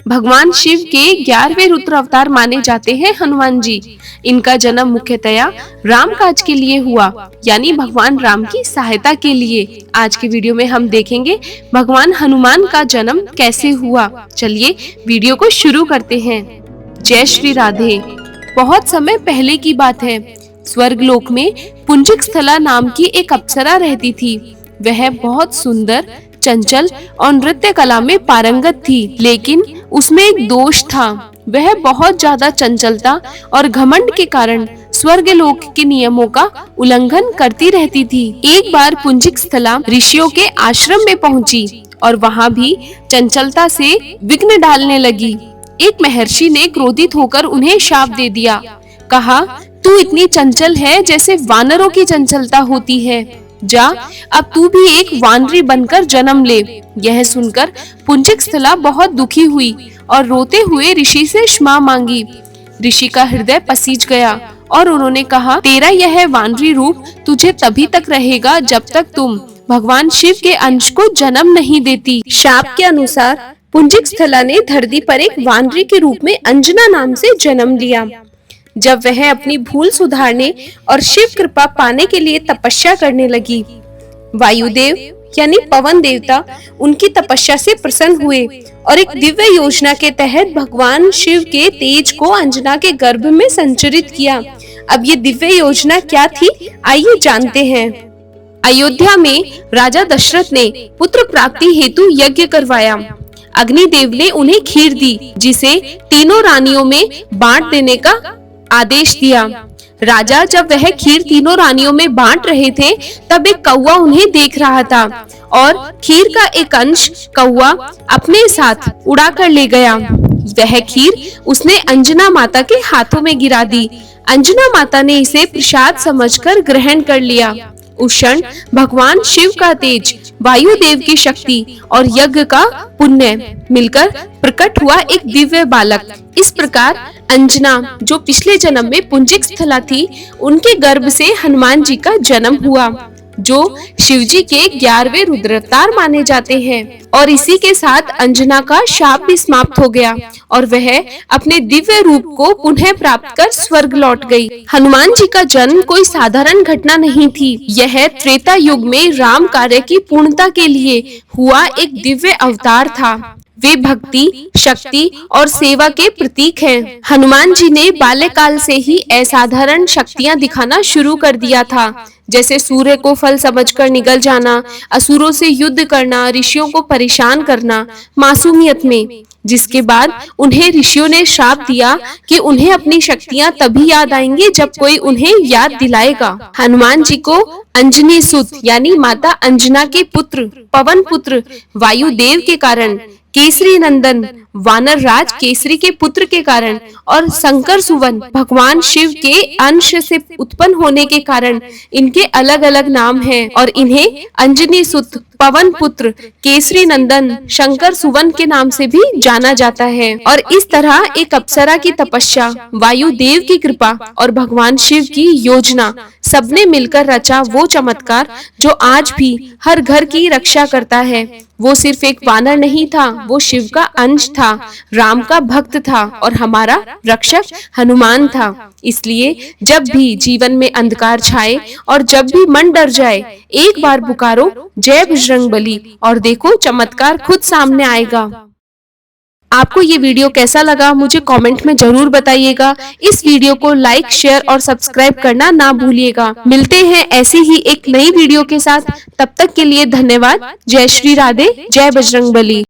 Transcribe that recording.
भगवान शिव के 11वें रुद्र अवतार माने जाते हैं हनुमान जी। इनका जन्म मुख्यतया राम काज के लिए हुआ, यानी भगवान राम की सहायता के लिए। आज के वीडियो में हम देखेंगे भगवान हनुमान का जन्म कैसे हुआ। चलिए वीडियो को शुरू करते हैं। जय श्री राधे। बहुत समय पहले की बात है। स्वर्गलोक में पुंजिक स्थला नाम की एक अप्सरा रहती थी। वह बहुत सुंदर, चंचल और नृत्य कला में पारंगत थी, लेकिन उसमें एक दोष था। वह बहुत ज्यादा चंचलता और घमंड के कारण स्वर्गलोक के नियमों का उल्लंघन करती रहती थी। एक बार पुंजिक स्थला ऋषियों के आश्रम में पहुंची और वहां भी चंचलता से विघ्न डालने लगी। एक महर्षि ने क्रोधित होकर उन्हें शाप दे दिया। कहा, तू इतनी चंचल है जैसे वानरों की चंचलता होती है। जा, अब तू भी एक वानरी बनकर जन्म ले। यह सुनकर पुंजिक स्थला बहुत दुखी हुई और रोते हुए ऋषि से क्षमा मांगी। ऋषि का हृदय पसीज गया और उन्होंने कहा, तेरा यह वानरी रूप तुझे तभी तक रहेगा जब तक तुम भगवान शिव के अंश को जन्म नहीं देती। शाप के अनुसार पुंजिक स्थला ने धरती पर एक वानरी के रूप में अंजना नाम से जन्म लिया। जब वह अपनी भूल सुधारने और शिव कृपा पाने के लिए तपस्या करने लगी, वायुदेव यानी पवन देवता उनकी तपस्या से प्रसन्न हुए और एक दिव्य योजना के तहत भगवान शिव के तेज को अंजना के गर्भ में संचरित किया। अब ये दिव्य योजना क्या थी, आइए जानते हैं। अयोध्या में राजा दशरथ ने पुत्र प्राप्ति हेतु यज्ञ करवाया। अग्निदेव ने उन्हें खीर दी, जिसे तीनों रानियों में बांट देने का आदेश दिया। राजा जब वह खीर तीनों रानियों में बांट रहे थे, तब एक कौवा उन्हें देख रहा था और खीर का एक अंश कौवा अपने साथ उड़ा कर ले गया। वह खीर उसने अंजना माता के हाथों में गिरा दी। अंजना माता ने इसे प्रसाद समझकर ग्रहण कर लिया। उस क्षण भगवान शिव का तेज, वायुदेव की शक्ति और यज्ञ का पुण्य मिलकर प्रकट हुआ एक दिव्य बालक। इस प्रकार अंजना, जो पिछले जन्म में पुंजिक स्थला थी, उनके गर्भ से हनुमान जी का जन्म हुआ, जो शिवजी के 11वें रुद्रावतार माने जाते हैं। और इसी के साथ अंजना का शाप भी समाप्त हो गया और वह अपने दिव्य रूप को पुनः प्राप्त कर स्वर्ग लौट गई। हनुमान जी का जन्म कोई साधारण घटना नहीं थी। यह त्रेता युग में राम कार्य की पूर्णता के लिए हुआ एक दिव्य अवतार था। वे भक्ति, शक्ति और सेवा के प्रतीक हैं। हनुमान जी ने बाल्यकाल से ही असाधारण शक्तियां दिखाना शुरू कर दिया था, जैसे सूर्य को फल समझकर निगल जाना, असुरों से युद्ध करना, ऋषियों को परेशान करना मासूमियत में। जिसके बाद उन्हें ऋषियों ने श्राप दिया कि उन्हें अपनी शक्तियां तभी याद आएंगी जब कोई उन्हें याद दिलाएगा। हनुमान जी को अंजनी सुत यानी माता अंजना के पुत्र, पवन पुत्र वायुदेव के कारण, केसरी नंदन वानर राज केसरी के पुत्र के कारण और शंकर सुवन भगवान शिव के अंश से उत्पन्न होने के कारण इनके अलग अलग नाम हैं और इन्हें अंजनी सुत, पवन पुत्र, केसरी नंदन, शंकर सुवन के नाम से भी जाना जाता है। और इस तरह एक अप्सरा की तपस्या, वायुदेव की कृपा और भगवान शिव की योजना सबने मिलकर रचा वो चमत्कार जो आज भी हर घर की रक्षा करता है। वो सिर्फ एक वानर नहीं था, वो शिव का अंश था, राम का भक्त था और हमारा रक्षक हनुमान था। इसलिए जब भी जीवन में अंधकार छाए और जब भी मन डर जाए, एक बार पुकारो जय बजरंगबली और देखो चमत्कार खुद सामने आएगा। आपको ये वीडियो कैसा लगा मुझे कमेंट में जरूर बताइएगा। इस वीडियो को लाइक, शेयर और सब्सक्राइब करना ना भूलिएगा। मिलते हैं ऐसी ही एक नई वीडियो के साथ। तब तक के लिए धन्यवाद। जय श्री राधे, जय बजरंगबली।